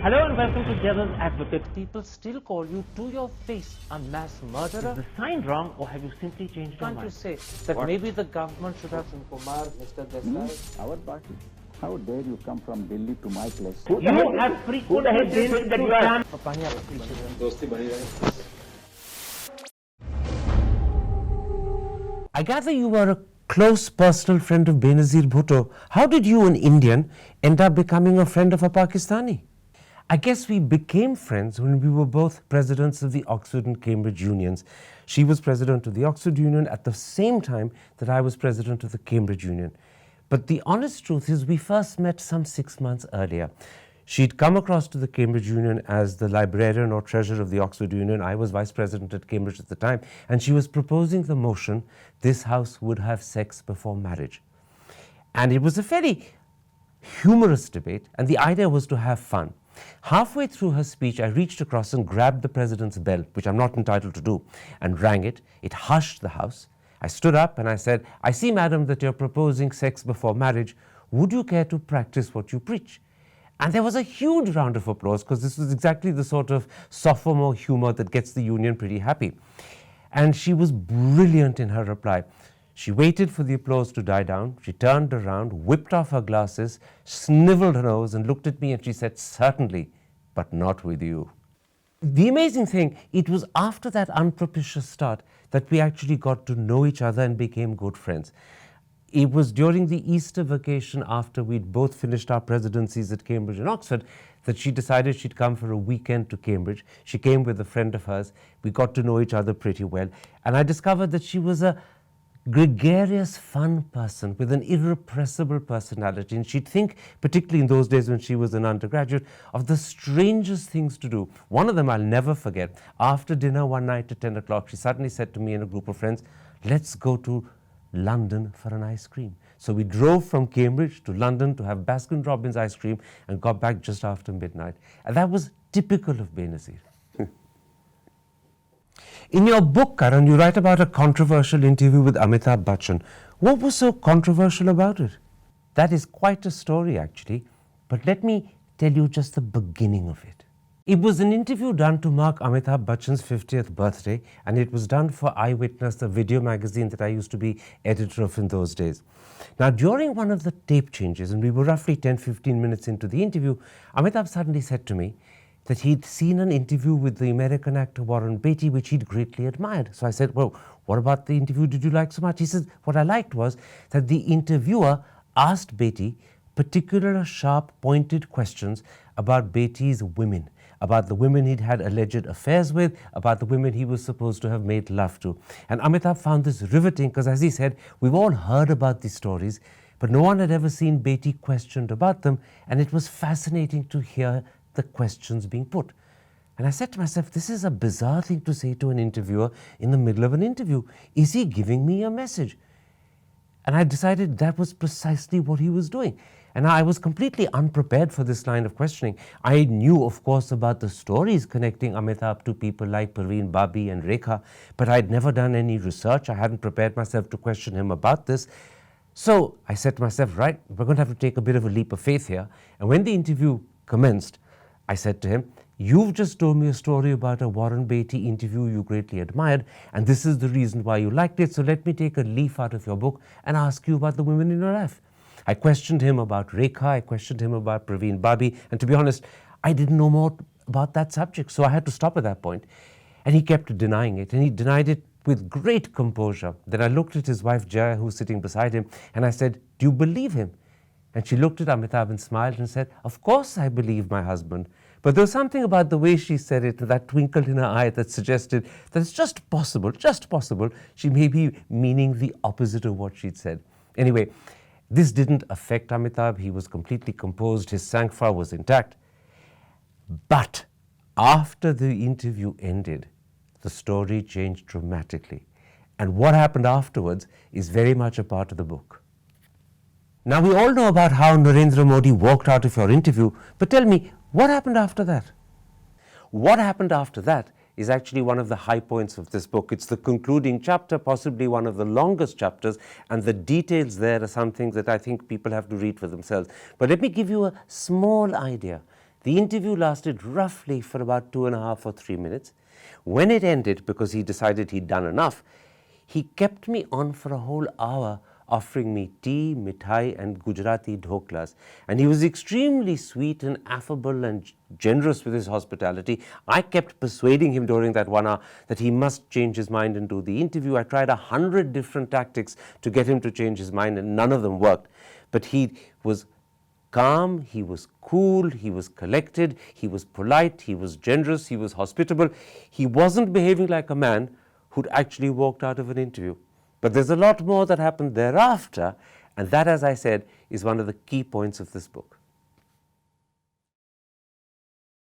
Hello and welcome to Devil's Advocate. People still call you to your face a mass murderer. Is the sign wrong or have you simply changed your Can't mind? you say that maybe the government should have... Kumar, Mr. Desai. Our party? How dare you come from Delhi to my place? You have frequently been that you are... I gather you were a close personal friend of Benazir Bhutto. How did you, an Indian, end up becoming a friend of a Pakistani? I guess we became friends when we were both presidents of the Oxford and Cambridge Unions. She was president of the Oxford Union at the same time that I was president of the Cambridge Union. But the honest truth is we first met some 6 months earlier. She'd come across to the Cambridge Union as the librarian or treasurer of the Oxford Union. I was vice president at Cambridge at the time, and she was proposing the motion, this house would have sex before marriage. And it was a fairly humorous debate, and the idea was to have fun. Halfway through her speech, I reached across and grabbed the president's bell, which I'm not entitled to do, and rang it. It hushed the house. I stood up and I said, "I see, madam, that you're proposing sex before marriage. Would you care to practice what you preach?" And there was a huge round of applause because this was exactly the sort of sophomore humor that gets the union pretty happy. And she was brilliant in her reply. She waited for the applause to die down. She turned around, whipped off her glasses, sniveled her nose and looked at me and she said, "Certainly, but not with you." The amazing thing, it was after that unpropitious start that we actually got to know each other and became good friends. It was during the Easter vacation after we'd both finished our presidencies at Cambridge and Oxford that she decided she'd come for a weekend to Cambridge. She came with a friend of hers. We got to know each other pretty well. And I discovered that she was a gregarious, fun person with an irrepressible personality. And she'd think, particularly in those days when she was an undergraduate, of the strangest things to do. One of them I'll never forget. After dinner one night at 10 o'clock, she suddenly said to me and a group of friends, "Let's go to London for an ice cream." So we drove from Cambridge to London to have Baskin-Robbins ice cream and got back just after midnight. And that was typical of Benazir. In your book, Karan, you write about a controversial interview with Amitabh Bachchan. What was so controversial about it? That is quite a story, actually. But let me tell you just the beginning of it. It was an interview done to mark Amitabh Bachchan's 50th birthday, and it was done for Eyewitness, the video magazine that I used to be editor of in those days. Now, during one of the tape changes, and we were roughly 10-15 minutes into the interview, Amitabh suddenly said to me that he'd seen an interview with the American actor Warren Beatty, which he'd greatly admired. So I said, "Well, what about the interview did you like so much?" He said, "What I liked was that the interviewer asked Beatty particular sharp, pointed questions about Beatty's women, about the women he'd had alleged affairs with, about the women he was supposed to have made love to." And Amitabh found this riveting because, as he said, we've all heard about these stories, but no one had ever seen Beatty questioned about them, and it was fascinating to hear the questions being put. And I said to myself, this is a bizarre thing to say to an interviewer in the middle of an interview. Is he giving me a message? And I decided that was precisely what he was doing. And I was completely unprepared for this line of questioning. I knew, of course, about the stories connecting Amitabh to people like Parveen Babi and Rekha, but I'd never done any research. I hadn't prepared myself to question him about this. So I said to myself, right, we're going to have to take a bit of a leap of faith here. And when the interview commenced, I said to him, "You've just told me a story about a Warren Beatty interview you greatly admired, and this is the reason why you liked it, so let me take a leaf out of your book and ask you about the women in your life." I questioned him about Rekha, I questioned him about Parveen Babi, and to be honest, I didn't know more about that subject, so I had to stop at that point. And he kept denying it, and he denied it with great composure. Then I looked at his wife Jaya, who was sitting beside him, and I said, "Do you believe him?" And she looked at Amitabh and smiled and said, "Of course I believe my husband." But there was something about the way she said it, that twinkle in her eye that suggested that it's just possible, she may be meaning the opposite of what she'd said. Anyway, this didn't affect Amitabh. He was completely composed. His sang-froid was intact. But after the interview ended, the story changed dramatically. And what happened afterwards is very much a part of the book. Now, we all know about how Narendra Modi walked out of your interview, but tell me, what happened after that? What happened after that is actually one of the high points of this book. It's the concluding chapter, possibly one of the longest chapters, and the details there are some things that I think people have to read for themselves. But let me give you a small idea. The interview lasted roughly for about 2.5 or 3 minutes. When it ended, because he decided he'd done enough, he kept me on for a whole hour, offering me tea, mithai and Gujarati dhoklas. And he was extremely sweet and affable and generous with his hospitality. I kept persuading him during that 1 hour that he must change his mind and do the interview. I tried 100 different tactics to get him to change his mind, and none of them worked. But he was calm, he was cool, he was collected, he was polite, he was generous, he was hospitable. He wasn't behaving like a man who'd actually walked out of an interview. But there's a lot more that happened thereafter, and that, as I said, is one of the key points of this book.